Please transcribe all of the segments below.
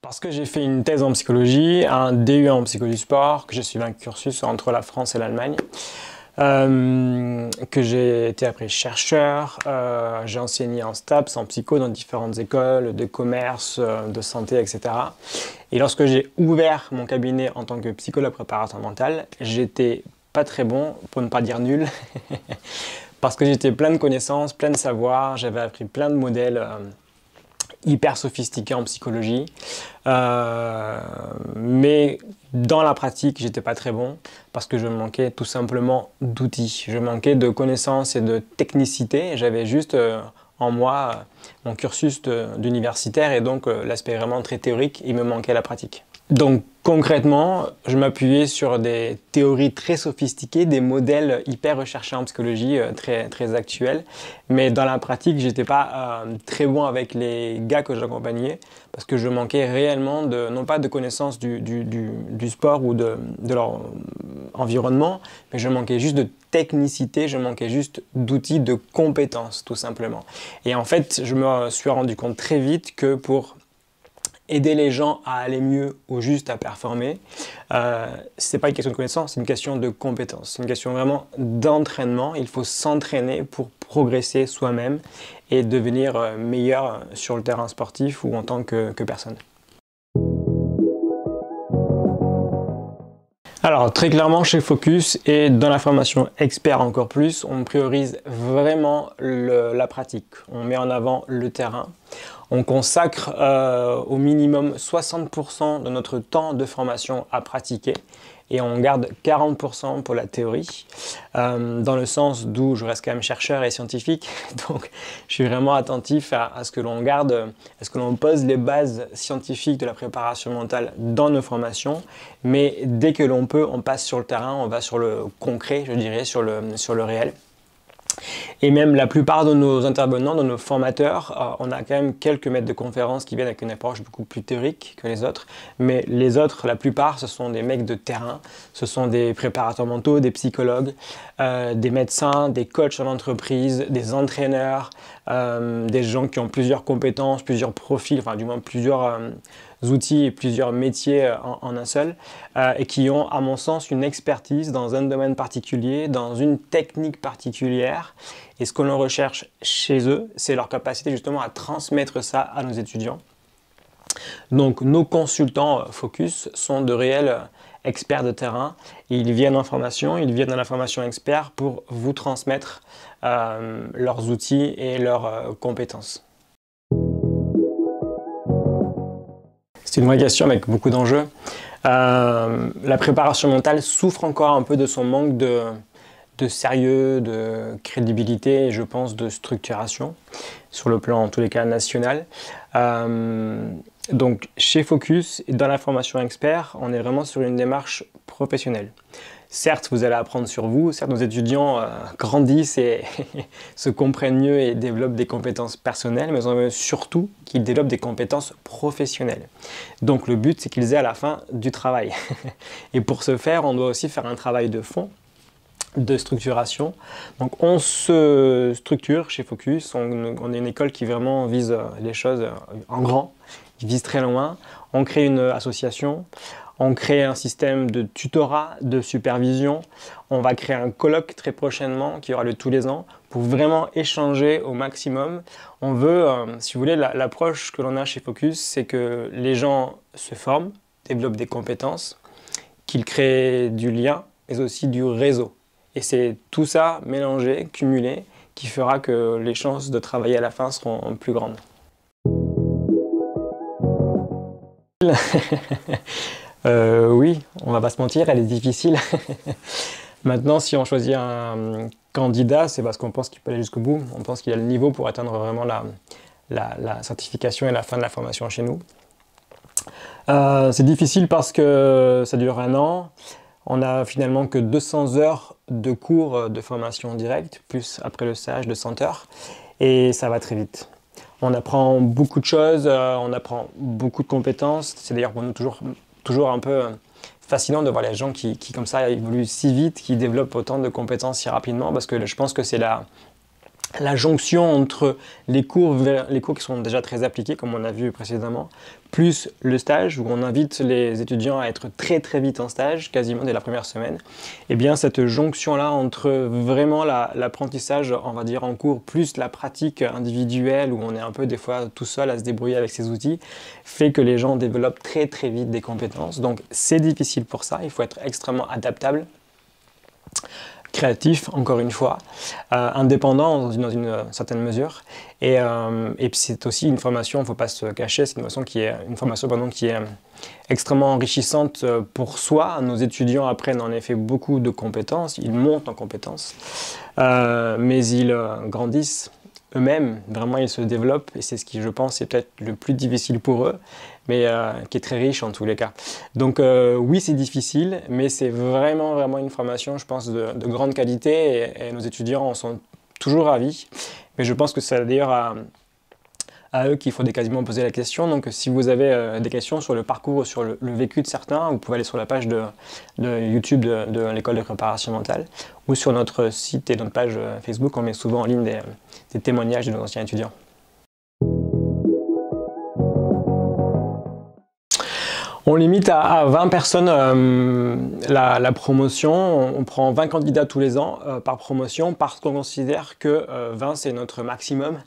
Parce que j'ai fait une thèse en psychologie, un DU en psychologie sport, que j'ai suivi un cursus entre la France et l'Allemagne, que j'ai été après chercheur, j'ai enseigné en STAPS, en psycho dans différentes écoles de commerce, de santé, etc. Et lorsque j'ai ouvert mon cabinet en tant que psychologue préparateur mental, j'étais pas très bon, pour ne pas dire nul, parce que j'étais plein de connaissances, plein de savoirs, j'avais appris plein de modèles hyper sophistiqué en psychologie, mais dans la pratique, j'étais pas très bon parce que je manquais tout simplement d'outils. Je manquais de connaissances et de technicité. J'avais juste en moi mon cursus d'universitaire et donc l'aspect vraiment très théorique, il me manquait la pratique. Donc concrètement, je m'appuyais sur des théories très sophistiquées, des modèles hyper recherchés en psychologie, très actuels. Mais dans la pratique, j'étais pas très bon avec les gars que j'accompagnais parce que je manquais réellement non pas de connaissances du sport ou de leur environnement, mais je manquais juste de technicité, je manquais juste d'outils, de compétences tout simplement. Et en fait, je me suis rendu compte très vite que pour aider les gens à aller mieux ou juste à performer, c'est pas une question de connaissance, c'est une question de compétence. C'est une question vraiment d'entraînement. Il faut s'entraîner pour progresser soi-même et devenir meilleur sur le terrain sportif ou en tant que personne. Alors très clairement chez Focus et dans la formation expert encore plus, on priorise vraiment la pratique. On met en avant le terrain. On consacre au minimum 60% de notre temps de formation à pratiquer et on garde 40% pour la théorie, dans le sens d'où je reste quand même chercheur et scientifique, donc je suis vraiment attentif à ce que l'on garde, à ce que l'on pose les bases scientifiques de la préparation mentale dans nos formations, mais dès que l'on peut, on passe sur le terrain, on va sur le concret, je dirais, sur le réel. Et même la plupart de nos intervenants, de nos formateurs, on a quand même quelques maîtres de conférences qui viennent avec une approche beaucoup plus théorique que les autres. Mais les autres, la plupart, ce sont des mecs de terrain, ce sont des préparateurs mentaux, des psychologues, des médecins, des coachs en entreprise, des entraîneurs, des gens qui ont plusieurs compétences, plusieurs profils, enfin du moins plusieurs outils et plusieurs métiers en un seul, et qui ont, à mon sens, une expertise dans un domaine particulier, dans une technique particulière. Et ce que l'on recherche chez eux, c'est leur capacité justement à transmettre ça à nos étudiants. Donc nos consultants Focus sont de réels experts de terrain. Ils viennent en formation, ils viennent dans la formation expert pour vous transmettre leurs outils et leurs compétences. C'est une vraie question avec beaucoup d'enjeux. La préparation mentale souffre encore un peu de son manque de sérieux, de crédibilité et je pense de structuration sur le plan en tous les cas national. Donc chez Focus et dans la formation expert, on est vraiment sur une démarche professionnelle. Certes, vous allez apprendre sur vous, certes nos étudiants grandissent et se comprennent mieux et développent des compétences personnelles, mais on veut surtout qu'ils développent des compétences professionnelles. Donc le but, c'est qu'ils aient à la fin du travail. Et pour ce faire, on doit aussi faire un travail de fond, de structuration. Donc on se structure chez Focus, on est une école qui vraiment vise les choses en grand, qui vise très loin. On crée une association, on crée un système de tutorat, de supervision. On va créer un colloque très prochainement qui aura lieu tous les ans pour vraiment échanger au maximum. On veut, si vous voulez, l'approche que l'on a chez Focus, c'est que les gens se forment, développent des compétences, qu'ils créent du lien, mais aussi du réseau. Et c'est tout ça mélangé, cumulé, qui fera que les chances de travailler à la fin seront plus grandes. Oui, on va pas se mentir, elle est difficile. Maintenant, si on choisit un candidat, c'est parce qu'on pense qu'il peut aller jusqu'au bout. On pense qu'il a le niveau pour atteindre vraiment la certification et la fin de la formation chez nous. C'est difficile parce que ça dure 1 an. On a finalement que 200 heures de cours de formation directe, plus après le stage de 100 heures. Et ça va très vite. On apprend beaucoup de choses, on apprend beaucoup de compétences. C'est d'ailleurs pour nous toujours un peu fascinant de voir les gens qui comme ça évoluent si vite, qui développent autant de compétences si rapidement, parce que je pense que c'est la jonction entre les cours qui sont déjà très appliqués, comme on a vu précédemment, plus le stage, où on invite les étudiants à être très très vite en stage, quasiment dès la première semaine, et bien cette jonction-là entre vraiment l'apprentissage, on va dire en cours, plus la pratique individuelle, où on est un peu des fois tout seul à se débrouiller avec ces outils, fait que les gens développent très très vite des compétences. Donc c'est difficile pour ça, il faut être extrêmement adaptable, créatif, encore une fois, indépendant dans une certaine mesure. Et puis c'est aussi une formation, il ne faut pas se cacher, c'est une formation qui est extrêmement enrichissante pour soi. Nos étudiants apprennent en effet beaucoup de compétences, ils montent en compétences, mais ils grandissent eux-mêmes, vraiment ils se développent, et c'est ce qui, je pense, est peut-être le plus difficile pour eux, mais qui est très riche en tous les cas. Donc oui, c'est difficile, mais c'est vraiment, vraiment une formation, je pense, de grande qualité, et nos étudiants en sont toujours ravis. Mais je pense que c'est d'ailleurs à eux qu'il faut quasiment poser la question. Donc si vous avez des questions sur le parcours ou sur le vécu de certains, vous pouvez aller sur la page de YouTube de l'école de préparation mentale, ou sur notre site et notre page Facebook. On met souvent en ligne des témoignages de nos anciens étudiants. On limite à 20 personnes la promotion. On prend 20 candidats tous les ans par promotion, parce qu'on considère que 20 c'est notre maximum.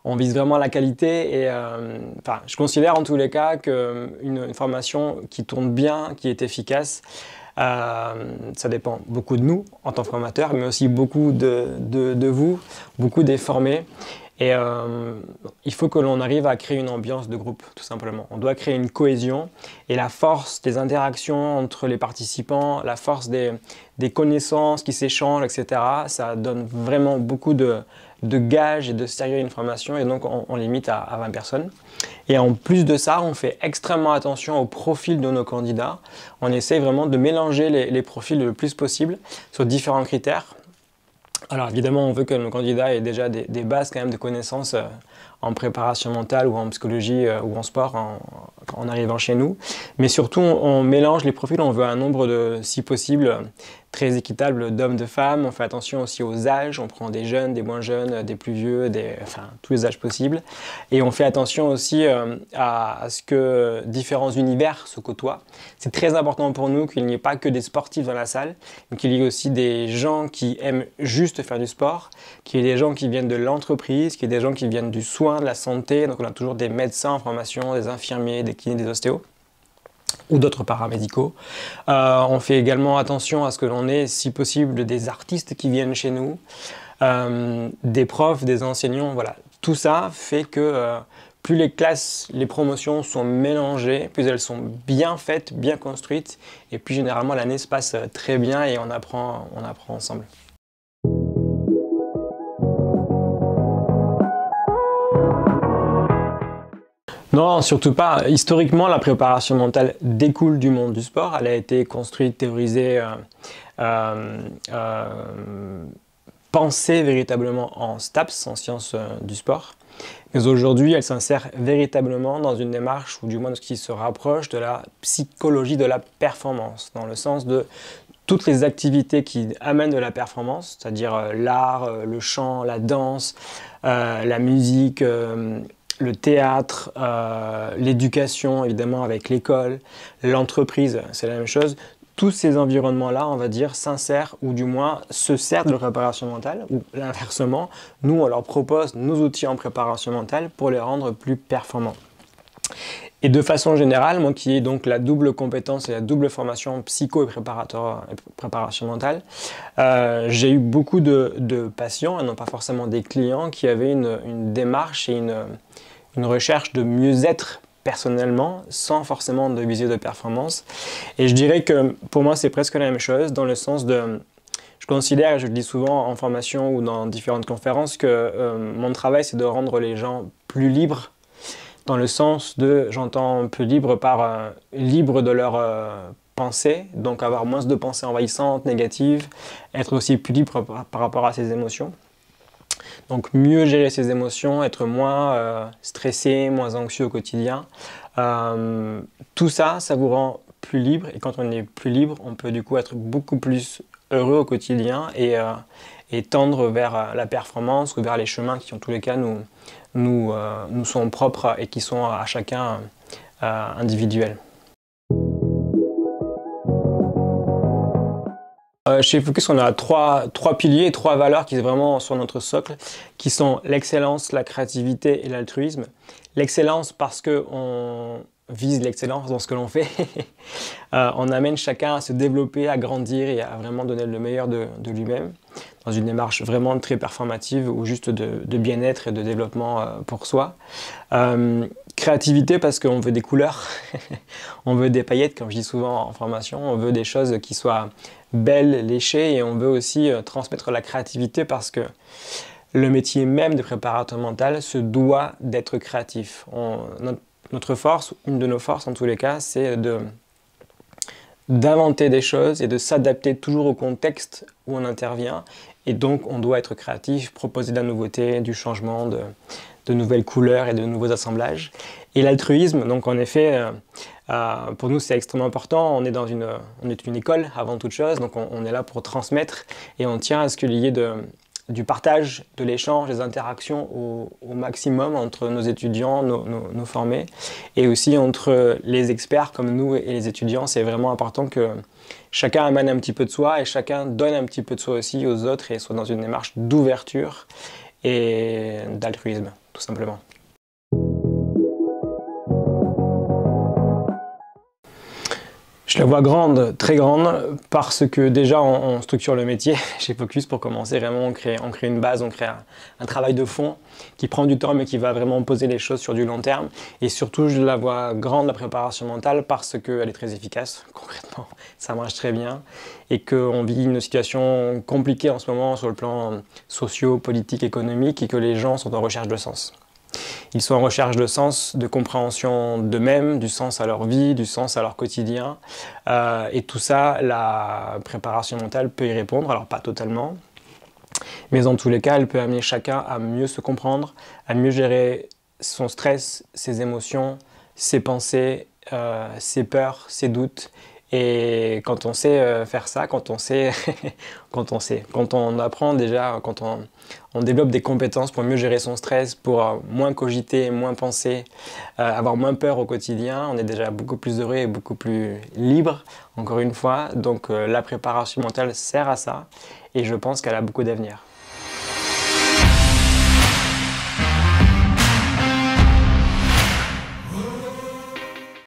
On vise vraiment la qualité, et enfin, je considère en tous les cas qu'une formation qui tourne bien, qui est efficace, ça dépend beaucoup de nous en tant que formateurs, mais aussi beaucoup de vous, beaucoup des formés. Et il faut que l'on arrive à créer une ambiance de groupe, tout simplement. On doit créer une cohésion, et la force des interactions entre les participants, la force des connaissances qui s'échangent, etc., ça donne vraiment beaucoup de gages et de sérieux à une formation, et donc on limite à 20 personnes. Et en plus de ça, on fait extrêmement attention au profil de nos candidats. On essaie vraiment de mélanger les profils le plus possible sur différents critères. Alors évidemment, on veut que nos candidats aient déjà des bases quand même de connaissances en préparation mentale ou en psychologie ou en sport en arrivant chez nous. Mais surtout, on mélange les profils, on veut un nombre si possible, très équitable d'hommes, de femmes. On fait attention aussi aux âges, on prend des jeunes, des moins jeunes, des plus vieux, enfin tous les âges possibles. Et on fait attention aussi à ce que différents univers se côtoient. C'est très important pour nous qu'il n'y ait pas que des sportifs dans la salle, mais qu'il y ait aussi des gens qui aiment juste faire du sport, qu'il y ait des gens qui viennent de l'entreprise, qu'il y ait des gens qui viennent du soin, de la santé. Donc on a toujours des médecins en formation, des infirmiers, des kinés, des ostéos, ou d'autres paramédicaux. On fait également attention à ce que l'on ait, si possible, des artistes qui viennent chez nous, des profs, des enseignants, voilà. Tout ça fait que plus les classes, les promotions sont mélangées, plus elles sont bien faites, bien construites, et puis généralement l'année se passe très bien et on apprend ensemble. Non, surtout pas. Historiquement, la préparation mentale découle du monde du sport. Elle a été construite, théorisée, pensée véritablement en STAPS, en sciences du sport. Mais aujourd'hui, elle s'insère véritablement dans une démarche, ou du moins de ce qui se rapproche de la psychologie de la performance, dans le sens de toutes les activités qui amènent de la performance, c'est-à-dire l'art, le chant, la danse, la musique, le théâtre, l'éducation, évidemment, avec l'école, l'entreprise, c'est la même chose. Tous ces environnements-là, on va dire, s'insèrent, ou du moins se servent de la préparation mentale, ou inversement, nous, on leur propose nos outils en préparation mentale pour les rendre plus performants. Et de façon générale, moi qui ai donc la double compétence et la double formation psycho et préparation mentale, j'ai eu beaucoup de patients, et non pas forcément des clients, qui avaient une démarche et une recherche de mieux-être personnellement, sans forcément de visée de performance. Et je dirais que pour moi, c'est presque la même chose, dans le sens de... Je considère, et je le dis souvent en formation ou dans différentes conférences, que mon travail, c'est de rendre les gens plus libres, dans le sens de, j'entends plus libre par libre de leur pensée, donc avoir moins de pensées envahissantes, négatives, être aussi plus libre par rapport à ses émotions. Donc mieux gérer ses émotions, être moins stressé, moins anxieux au quotidien. Tout ça, ça vous rend plus libre, et quand on est plus libre, on peut du coup être beaucoup plus heureux au quotidien et et tendre vers la performance ou vers les chemins qui en tous les cas nous sont propres et qui sont à chacun individuels. Chez Focus, on a trois piliers, 3 valeurs qui sont vraiment sur notre socle, qui sont l'excellence, la créativité et l'altruisme. L'excellence parce qu'on vise l'excellence dans ce que l'on fait. On amène chacun à se développer, à grandir et à vraiment donner le meilleur de lui-même, dans une démarche vraiment très performative ou juste de bien-être et de développement pour soi. Créativité parce qu'on veut des couleurs, on veut des paillettes, comme je dis souvent en formation, on veut des choses qui soient belles, léchées, et on veut aussi transmettre la créativité parce que le métier même de préparateur mental se doit d'être créatif. Notre force, une de nos forces en tous les cas, c'est d'inventer des choses et de s'adapter toujours au contexte où on intervient. Et donc on doit être créatif, proposer de la nouveauté, du changement, de nouvelles couleurs et de nouveaux assemblages. Et l'altruisme, donc en effet, pour nous c'est extrêmement important. On est une école avant toute chose, donc on est là pour transmettre et on tient à ce qu'il y ait du partage, de l'échange, des interactions au maximum entre nos étudiants, nos formés, et aussi entre les experts comme nous et les étudiants. C'est vraiment important que chacun amène un petit peu de soi et chacun donne un petit peu de soi aussi aux autres et soit dans une démarche d'ouverture et d'altruisme, tout simplement. Je la vois grande, très grande, parce que déjà on structure le métier chez Focus pour commencer. Vraiment, on crée une base, on crée un travail de fond qui prend du temps mais qui va vraiment poser les choses sur du long terme. Et surtout, je la vois grande, la préparation mentale, parce qu'elle est très efficace, concrètement. Ça marche très bien et qu'on vit une situation compliquée en ce moment sur le plan socio, politique, économique et que les gens sont en recherche de sens. Ils sont en recherche de sens, de compréhension d'eux-mêmes, du sens à leur vie, du sens à leur quotidien. Et tout ça, la préparation mentale peut y répondre, alors pas totalement. Mais en tous les cas, elle peut amener chacun à mieux se comprendre, à mieux gérer son stress, ses émotions, ses pensées, ses peurs, ses doutes. Et quand on sait faire ça, quand on apprend déjà, quand on développe des compétences pour mieux gérer son stress, pour moins cogiter, moins penser, avoir moins peur au quotidien, on est déjà beaucoup plus heureux et beaucoup plus libre, encore une fois. Donc la préparation mentale sert à ça et je pense qu'elle a beaucoup d'avenir.